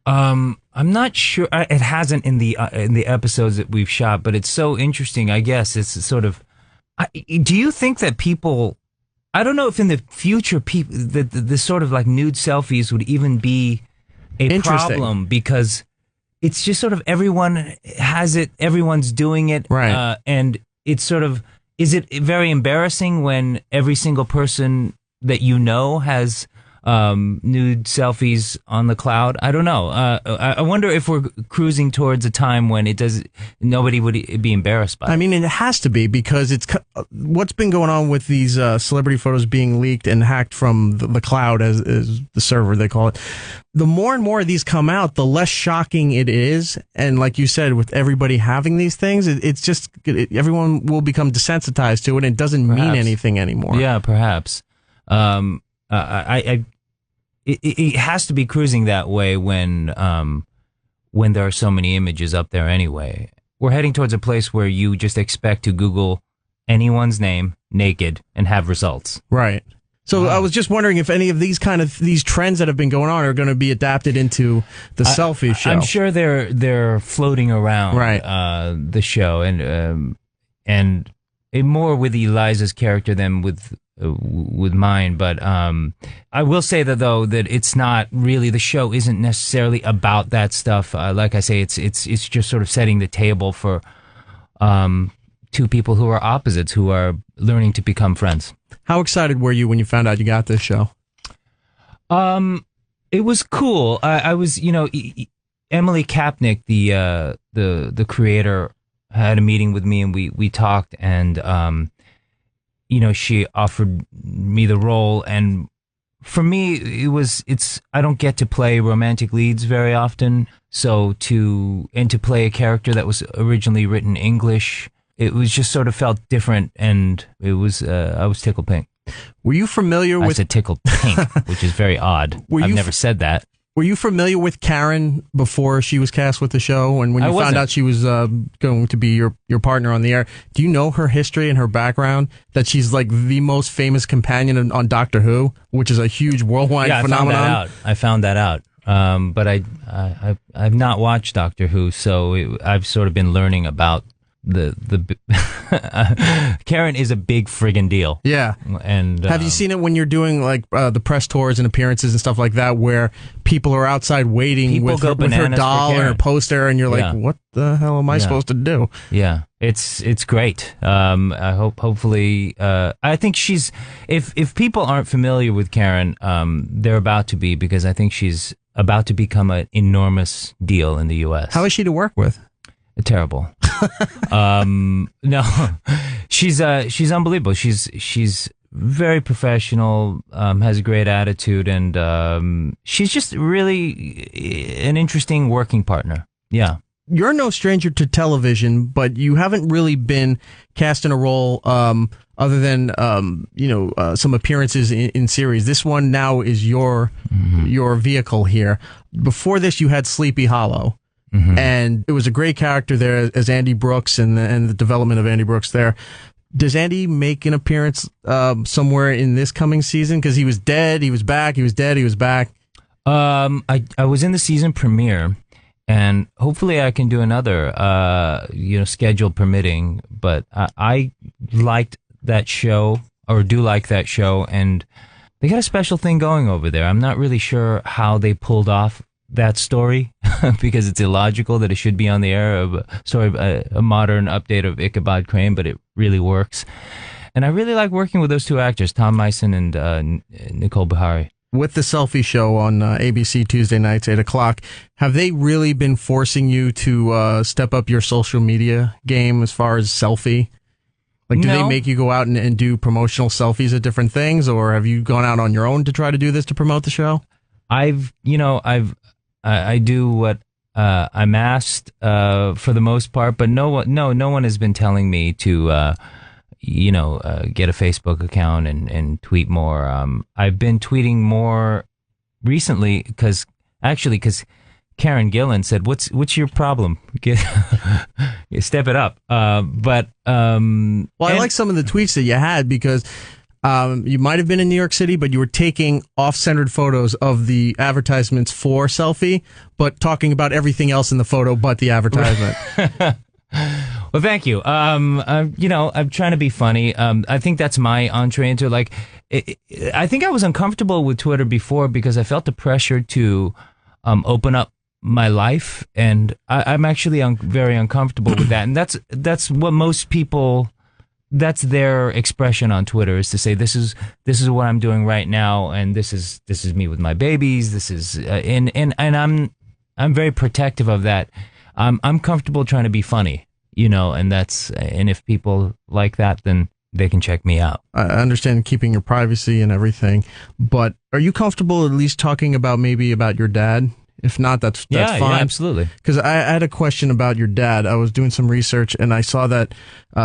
I'm not sure. It hasn't in the episodes that we've shot, but it's so interesting. I guess it's sort of. Do you think that people? I don't know if in the future people the sort of like nude selfies would even be a problem because it's just sort of everyone has it, everyone's doing it, right? And it's sort of, is it very embarrassing when every single person that you know has nude selfies on the cloud? I don't know. I wonder if we're cruising towards a time when nobody would be embarrassed by it. I mean, it has to be, because it's what's been going on with these celebrity photos being leaked and hacked from the cloud, as the server they call it. The more and more of these come out, the less shocking it is. And like you said, with everybody having these things, it's just everyone will become desensitized to it, and it doesn't mean anything anymore. Yeah, perhaps. It has to be cruising that way when there are so many images up there anyway. We're heading towards a place where you just expect to Google anyone's name naked and have results. Right. So I was just wondering if any of these trends that have been going on are going to be adapted into the selfie show. I'm sure they're floating around the show, and more with Eliza's character than with mine, but I will say that it's not really, the show isn't necessarily about that stuff. Like I say, it's just sort of setting the table for two people who are opposites, who are learning to become friends. How excited were you when you found out you got this show? It was cool. I was, Emily Kapnick, the creator, had a meeting with me, and we talked, and she offered me the role, and for me, I don't get to play romantic leads very often, so to play a character that was originally written English, it was just sort of felt different, and it was, I was tickled pink. Were you familiar with... I said tickled pink, which is very odd. I've never said that. Were you familiar with Karen before she was cast with the show? And when you found out she was going to be your partner on the air, do you know her history and her background? That she's like the most famous companion on Doctor Who, which is a huge worldwide phenomenon? I found that out. But I've not watched Doctor Who, so I've sort of been learning about the Karen is a big friggin' deal. Yeah. And have you seen it when you're doing like the press tours and appearances and stuff like that, where people are outside waiting with her doll and her poster, and you're like, what the hell am I supposed to do? Yeah, it's great. I hopefully I think she's, if people aren't familiar with Karen, they're about to be, because I think she's about to become an enormous deal in the U.S. How is she to work with? Terrible. No, she's unbelievable. She's very professional, has a great attitude, and she's just really an interesting working partner. Yeah. You're no stranger to television, but you haven't really been cast in a role other than some appearances in series. This one now is your vehicle here. Before this, you had Sleepy Hollow. Mm-hmm. And it was a great character there as Andy Brooks, and the development of Andy Brooks there. Does Andy make an appearance somewhere in this coming season? Because he was dead, he was back, he was dead, he was back. I was in the season premiere, and hopefully I can do another, schedule permitting. But I liked that show, or do like that show, and they got a special thing going over there. I'm not really sure how they pulled off that story because it's illogical that it should be on the air, of a modern update of Ichabod Crane, but it really works. And I really like working with those two actors, Tom Meissen and Nicole Beharie. With the Selfie Show on ABC Tuesday nights, 8 o'clock, have they really been forcing you to step up your social media game as far as selfie? Like, do they make you go out and do promotional selfies at different things, or have you gone out on your own to try to do this to promote the show? I do what I'm asked for the most part, but no one has been telling me to get a Facebook account and tweet more. I've been tweeting more recently because Karen Gillan said, "What's your problem? Step it up." I like some of the tweets that you had, because you might have been in New York City, but you were taking off-centered photos of the advertisements for Selfie, but talking about everything else in the photo but the advertisement. Well, thank you. I'm trying to be funny. I think that's my entree into I think I was uncomfortable with Twitter before because I felt the pressure to open up my life, and I'm actually very uncomfortable with that. And that's what most people. That's their expression on Twitter, is to say this is what I'm doing right now, and this is me with my babies. This is and I'm very protective of that. I'm comfortable trying to be funny, and if people like that, then they can check me out. I understand keeping your privacy and everything, but are you comfortable at least talking about your dad? If not, that's fine. Yeah, absolutely. Because I had a question about your dad. I was doing some research, and I saw that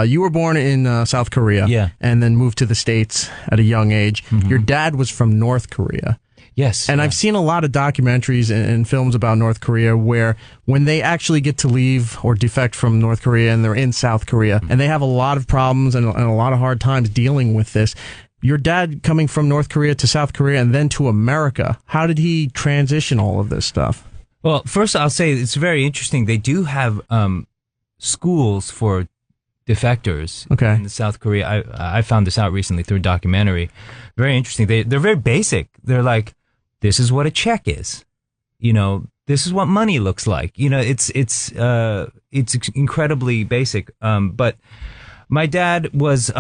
you were born in South Korea, and then moved to the States at a young age. Mm-hmm. Your dad was from North Korea. Yes. And I've seen a lot of documentaries and films about North Korea where when they actually get to leave or defect from North Korea and they're in South Korea, and they have a lot of problems and a lot of hard times dealing with this. Your dad coming from North Korea to South Korea and then to America, how did he transition all of this stuff? Well, first I'll say it's very interesting. They do have schools for defectors in South Korea. I found this out recently through a documentary. Very interesting. They're very basic. They're like, this is what a check is. This is what money looks like. It's incredibly basic. But my dad was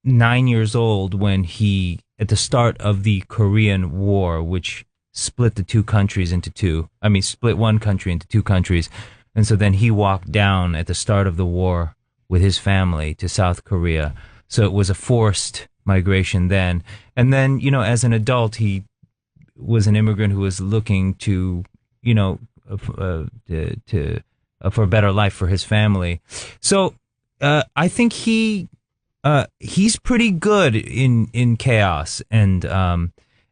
9 years old when he, at the start of the Korean War, which split the two countries into two. Split one country into two countries. And so then he walked down at the start of the war with his family to South Korea. So it was a forced migration then. And then, as an adult, he was an immigrant who was looking to, for a better life for his family. So I think he's pretty good in chaos, and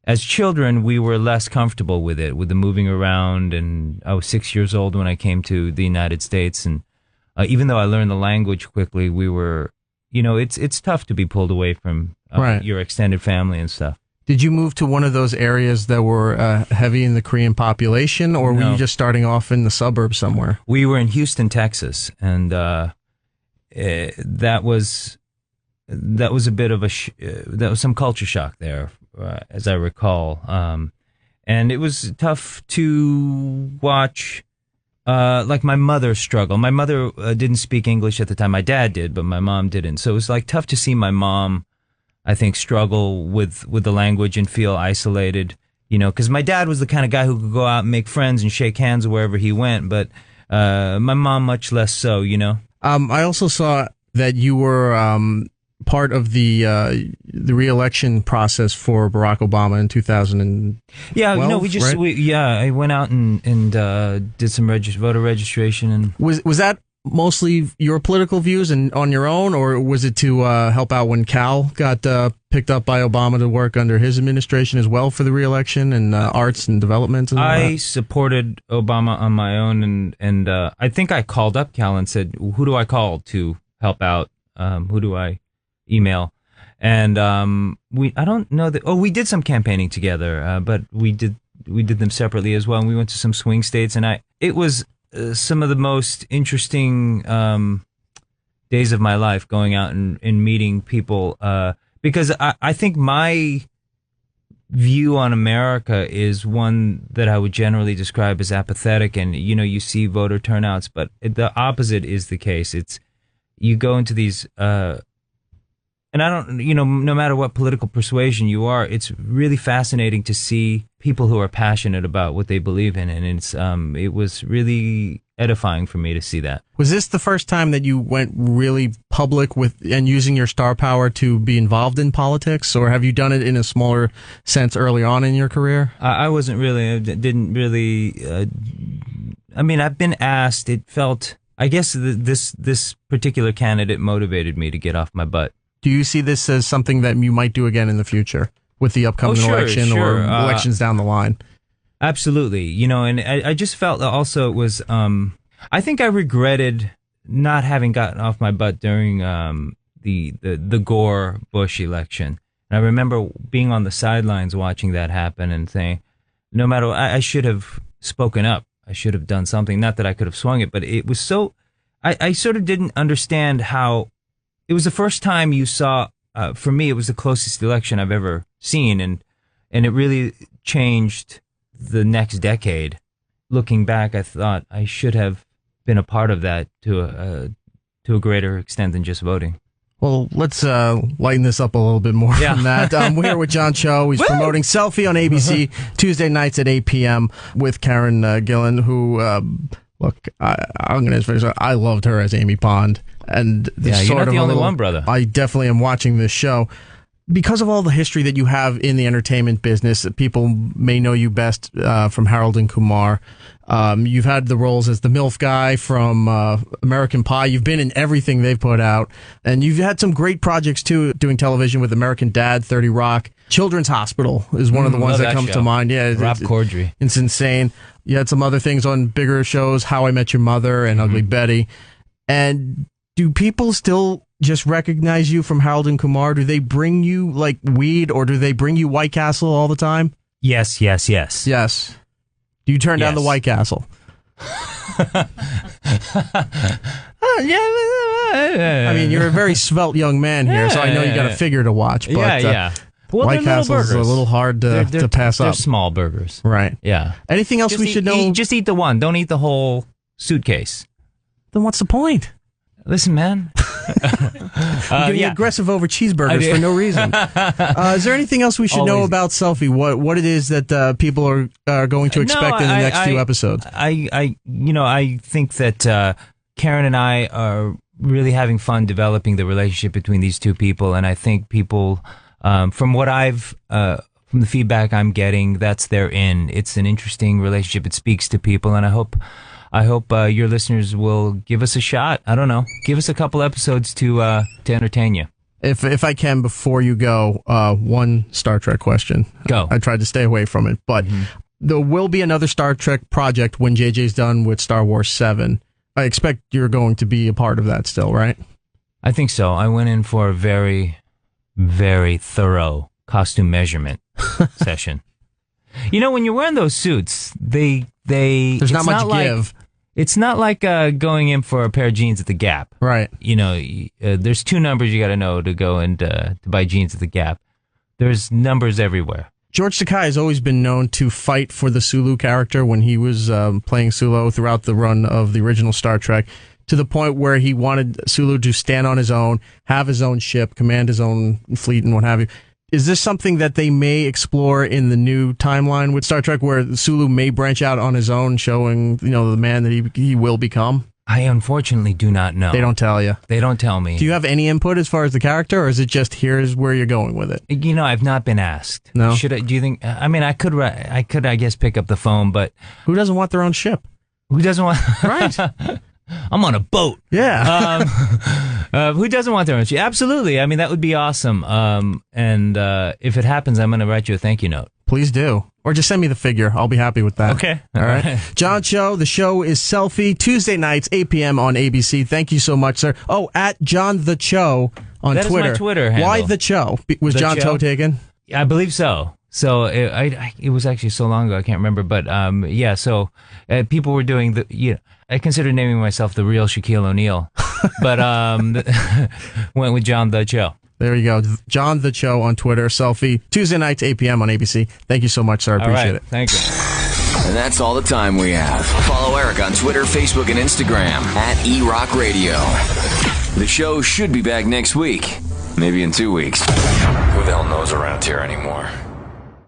as children we were less comfortable with the moving around, and I was 6 years old when I came to the United States, and even though I learned the language quickly, we were, it's tough to be pulled away from your extended family and stuff. Did you move to one of those areas that were heavy in the Korean population, or were you just starting off in the suburbs somewhere? We were in Houston, Texas, and that was a bit of that was some culture shock there, as I recall. And it was tough to watch, like my mother struggle. My mother didn't speak English at the time. My dad did, but my mom didn't. So it was like tough to see my mom, I think, struggle with the language and feel isolated, because my dad was the kind of guy who could go out and make friends and shake hands wherever he went. But my mom, much less so, I also saw that you were part of the re-election process for Barack Obama in 2012. Yeah, I went out and did some voter registration. And was that mostly your political views and on your own, or was it to help out when Cal got picked up by Obama to work under his administration as well for the re-election and arts and development? And I supported Obama on my own, and I think I called up Cal and said, "Who do I call to help out? Who do I email?" And I don't know that. Oh, we did some campaigning together, but we did them separately as well. And we went to some swing states, and it was some of the most interesting days of my life, going out and meeting people, because I think my view on America is one that I would generally describe as apathetic, and you see voter turnouts, but the opposite is the case. It's you go into these and I don't, no matter what political persuasion you are, it's really fascinating to see people who are passionate about what they believe in, and it was really edifying for me to see that. Was this the first time that you went really public with and using your star power to be involved in politics, or have you done it in a smaller sense early on in your career? I wasn't really, didn't really. I've been asked. It felt, I guess, this particular candidate motivated me to get off my butt. Do you see this as something that you might do again in the future with the upcoming election or elections down the line? Absolutely. And I just felt that also it was, I think I regretted not having gotten off my butt during the Gore-Bush election. And I remember being on the sidelines watching that happen and saying, no matter what, I should have spoken up. I should have done something. Not that I could have swung it, but it was so, I sort of didn't understand how. It was the first time you saw, for me, it was the closest election I've ever seen, and it really changed the next decade looking back, I thought I should have been a part of that to a greater extent than just voting. Well, let's lighten this up a little bit more from that. We're here with John Cho. He's promoting Selfie on ABC Tuesday nights at 8 p.m. with Karen Gillan, who, look, I'm going to finish. I loved her as Amy Pond. And you're not the only one, brother. I definitely am watching this show. Because of all the history that you have in the entertainment business, people may know you best from Harold and Kumar. You've had the roles as the MILF guy from American Pie. You've been in everything they've put out. And you've had some great projects, too, doing television with American Dad, 30 Rock. Children's Hospital is one of the ones that comes to mind. Yeah, Rob Corddry. It's insane. You had some other things on bigger shows, How I Met Your Mother and Ugly Betty. And do people still just recognize you from Harold and Kumar? Do they bring you like weed, or do they bring you White Castle all the time? Yes. Yes. Do you turn down the White Castle? I mean, you're a very svelte young man here, so I know you got a figure to watch. But, Well, White Castle is a little hard to pass up. They're small burgers. Right. Yeah. Anything else we should know? Just eat the one. Don't eat the whole suitcase. Then what's the point? Listen, man. You're getting aggressive over cheeseburgers for no reason. Is there anything else we should know about Selfie? What it is that people are going to expect in the next few episodes? I think that Karen and I are really having fun developing the relationship between these two people, and I think people, from what from the feedback I'm getting, that's their in. It's an interesting relationship. It speaks to people, and I hope your listeners will give us a shot. I don't know. Give us a couple episodes to entertain you. If I can, before you go, one Star Trek question. Go. I tried to stay away from it, but there will be another Star Trek project when JJ's done with Star Wars 7. I expect you're going to be a part of that still, right? I think so. I went in for a very, very thorough costume measurement session. You know, when you're wearing those suits, there's not much give. It's not like going in for a pair of jeans at the Gap. Right. You know, there's two numbers you got to know to go and to buy jeans at the Gap. There's numbers everywhere. George Takei has always been known to fight for the Sulu character when he was playing Sulu throughout the run of the original Star Trek, to the point where he wanted Sulu to stand on his own, have his own ship, command his own fleet, and what have you. Is this something that they may explore in the new timeline with Star Trek, where Sulu may branch out on his own, showing the man that he will become? I unfortunately do not know. They don't tell you. They don't tell me. Do you have any input as far as the character, or is it just here's where you're going with it? You know, I've not been asked. No. Should I? Do you think? I mean, I could, I guess, pick up the phone, but who doesn't want their own ship? Who doesn't want? Right. I'm on a boat. Yeah. Who doesn't want their own ship? Absolutely. I mean, that would be awesome. And if it happens, I'm going to write you a thank you note. Please do. Or just send me the figure. I'll be happy with that. Okay. All right. John Cho, the show is Selfie, Tuesday nights, 8 p.m. on ABC. Thank you so much, sir. Oh, at John the Cho on Twitter. That is my Twitter handle. Why the Cho? Was the John Cho taken? I believe so. So it was actually so long ago, I can't remember. But yeah, so people were doing I considered naming myself the real Shaquille O'Neal, but went with John the Cho. There you go. John the Cho on Twitter. Selfie, Tuesday nights, 8 p.m. on ABC. Thank you so much, sir. I appreciate it. Thank you. And that's all the time we have. Follow Erik on Twitter, Facebook, and Instagram at eRock Radio. The show should be back next week. Maybe in 2 weeks. Who the hell knows around here anymore?